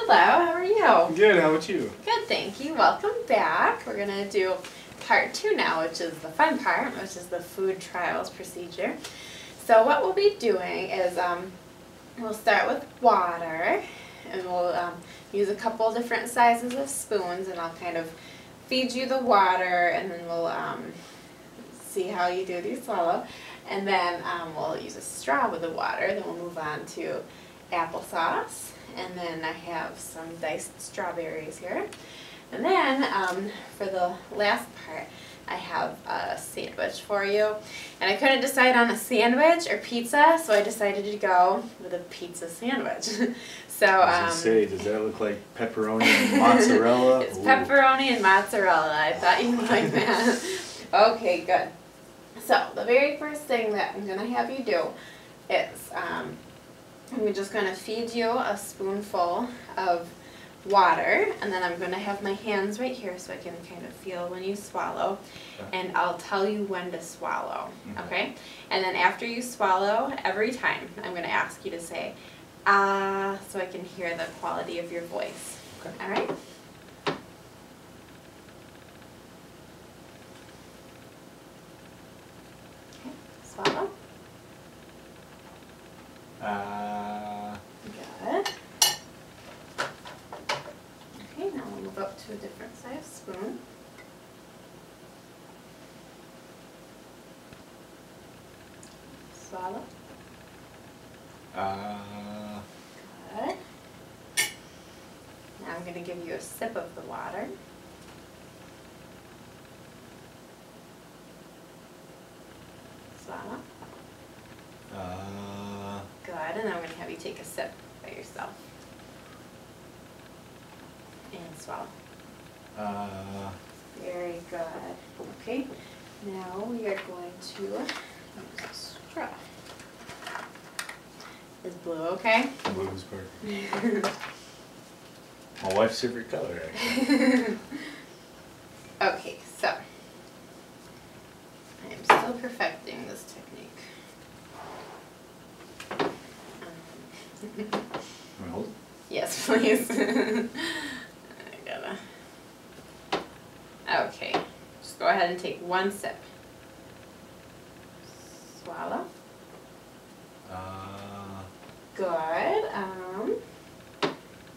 Hello, how are you? Good, how about you? Good, thank you. Welcome back. We're going to do part 2 now, which is the fun part, which is the food trials procedure. So what we'll be doing is we'll start with water, and we'll use a couple different sizes of spoons, and I'll kind of feed you the water, and then we'll see how you do these swallow. And then we'll use a straw with the water. Then we'll move on to applesauce. And then I have some diced strawberries here. And then for the last part, I have a sandwich for you. And I couldn't decide on a sandwich or pizza, so I decided to go with a pizza sandwich. So does that look like pepperoni and mozzarella? It's pepperoni and mozzarella. I thought you'd like that. Okay, good. So the very first thing that I'm going to have you do is I'm just going to feed you a spoonful of water, and then I'm going to have my hands right here so I can kind of feel when you swallow, and I'll tell you when to swallow, okay? And then after you swallow, every time I'm going to ask you to say, ah, so I can hear the quality of your voice, all right? Swallow. Good. Okay, now we'll move up to a different size spoon. Swallow. Good. Now I'm going to give you a sip of the water. Swallow. Good, and then I'm going to have you take a sip by yourself. And swallow. Very good. Okay, now we are going to use a straw. Is blue okay? Blue is perfect. My wife's favorite color, actually. Okay, so I am still perfecting this technique. Can I hold it? Yes, please. Okay, just go ahead and take one sip. Swallow. Good.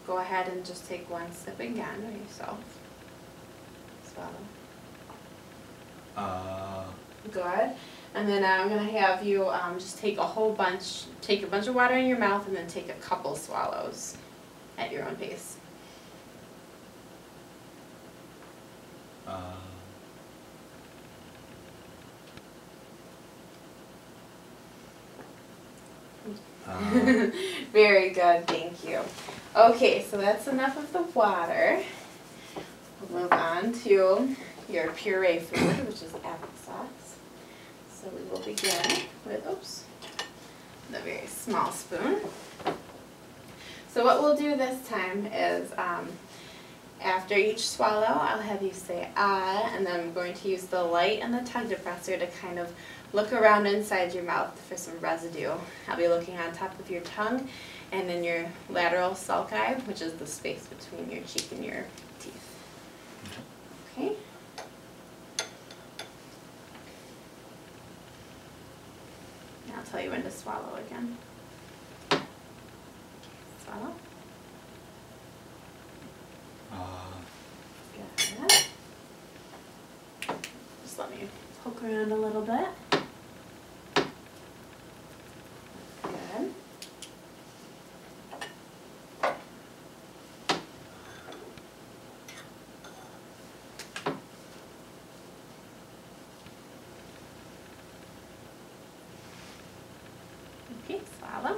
Go ahead and just take one sip again by yourself. Swallow. Good. And then I'm going to have you just take a bunch of water in your mouth, and then take a couple swallows at your own pace. Very good, thank you. Okay, so that's enough of the water. We'll move on to your puree food, which is applesauce. So we will begin with, the very small spoon. So what we'll do this time is after each swallow, I'll have you say ah, and then I'm going to use the light and the tongue depressor to kind of look around inside your mouth for some residue. I'll be looking on top of your tongue and in your lateral sulci, which is the space between your cheek and your teeth. Okay. Now I'll tell you when to swallow again. Swallow. Good. Just let me poke around a little bit. Good. Okay, swallow.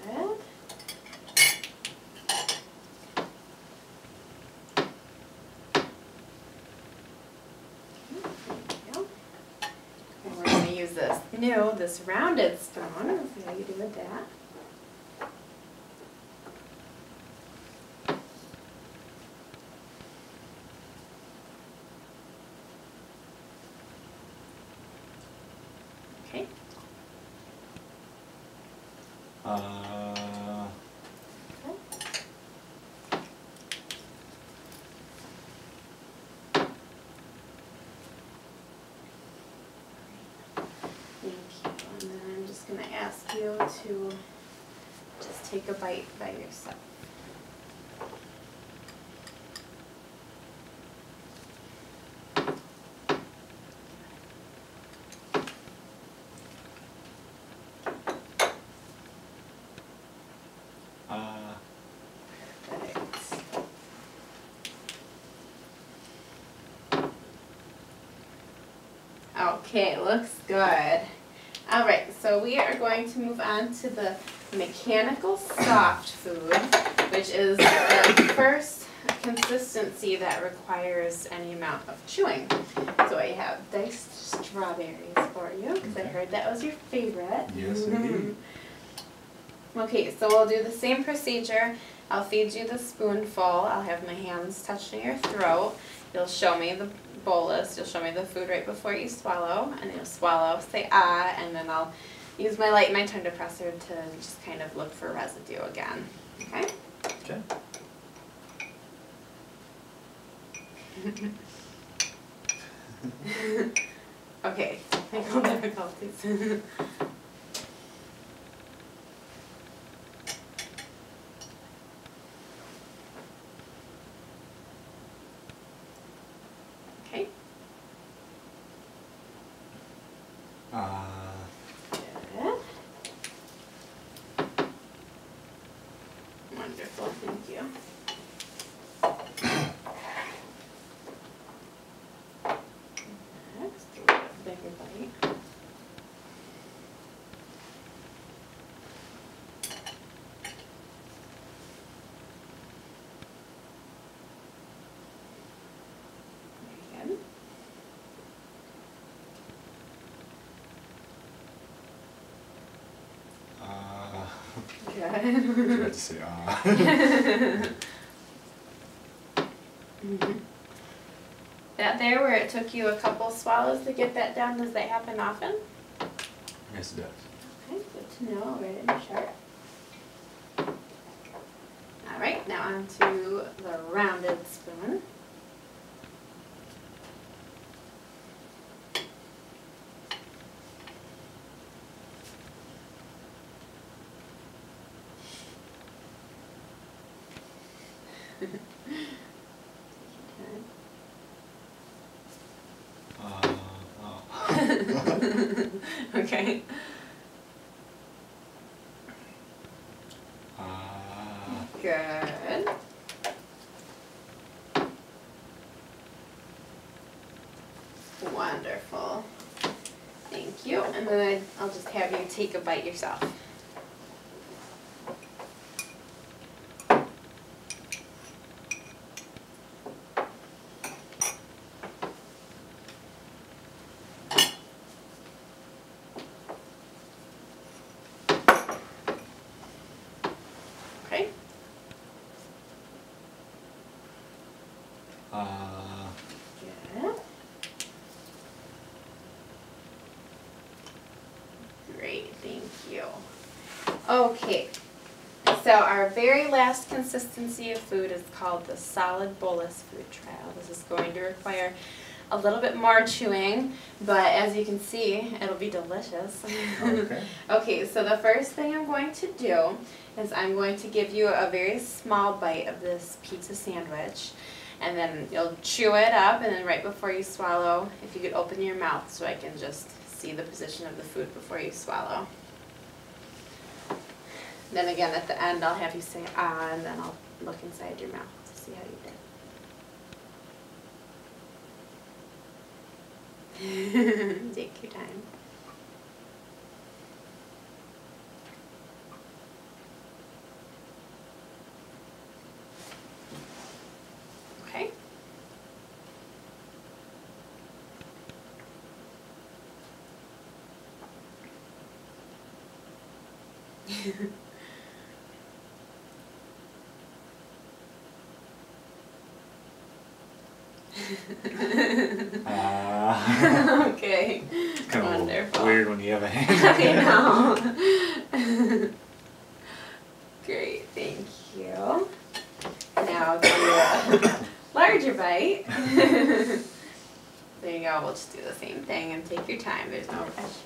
Good. This rounded spoon. Let's see how you do with that. Okay. Thank you. And then I'm just going to ask you to just take a bite by yourself. Okay, looks good. Alright, so we are going to move on to the mechanical soft food, which is the first consistency that requires any amount of chewing. So I have diced strawberries for you, because I heard that was your favorite. Yes, indeed. Okay, so we'll do the same procedure. I'll feed you the spoonful. I'll have my hands touching your throat. You'll show me the bolus. You'll show me the food right before you swallow, and you'll swallow, say ah, and then I'll use my light and my tongue depressor to just kind of look for residue again. Okay? Okay. Okay, technical difficulties. Okay. Good. Wonderful, thank you. Next, a little bit bigger bite. Very good. I Good. forgot to say That there where it took you a couple swallows to get that down, does that happen often? Yes, it does. Okay, good to know. I'll write it in the chart. Alright, now on to the rounded spoon. Okay. Good. Wonderful. Thank you. And then I'll just have you take a bite yourself. Okay. Good. Great, thank you. Okay, so our very last consistency of food is called the solid bolus food trial. This is going to require a little bit more chewing, but as you can see, it'll be delicious. Okay. Okay, so the first thing I'm going to do is I'm going to give you a very small bite of this pizza sandwich, and then you'll chew it up, and then right before you swallow, if you could open your mouth so I can just see the position of the food before you swallow. Then again, at the end, I'll have you say ah, and then I'll look inside your mouth to see how you did. Take your time. Okay. Okay. Okay. It's kind of Wonderful. weird when you have a hand. I know. There you go, we'll just do the same thing and take your time, there's no rush.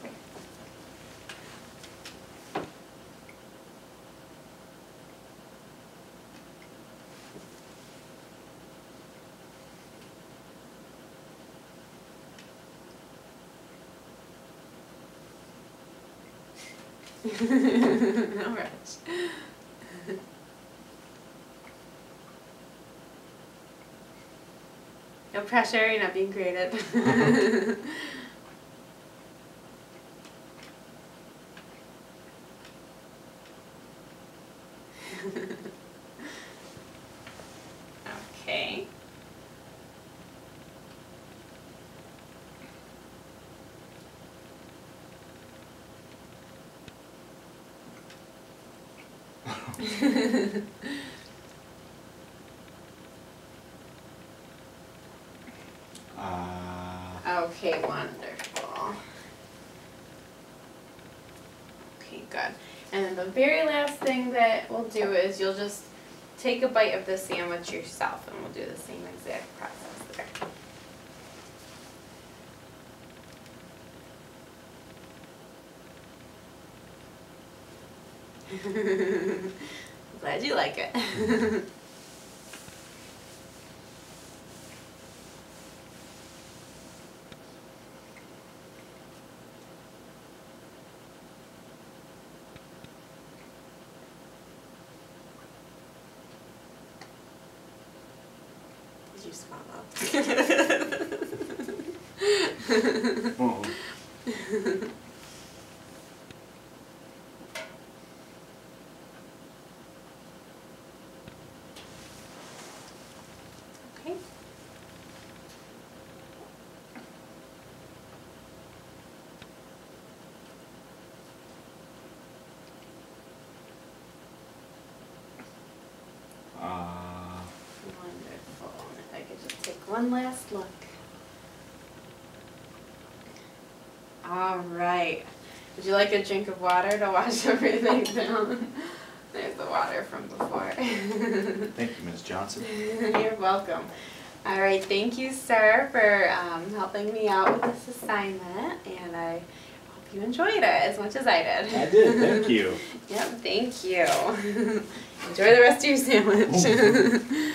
No rush. No pressure, you're not being creative. Okay. Okay, wonderful. Okay, good. And then the very last thing that we'll do is you'll just take a bite of the sandwich yourself, and we'll do the same exact process there. Glad you like it. Did you swallow? Oh. Okay. Wonderful. If I could just take one last look. All right. Would you like a drink of water to wash everything down? There's the water from before. Thank you, Ms. Johnson. You're welcome. All right, thank you, sir, for helping me out with this assignment, and I hope you enjoyed it as much as I did. I did, thank you. Yep, thank you. Enjoy the rest of your sandwich.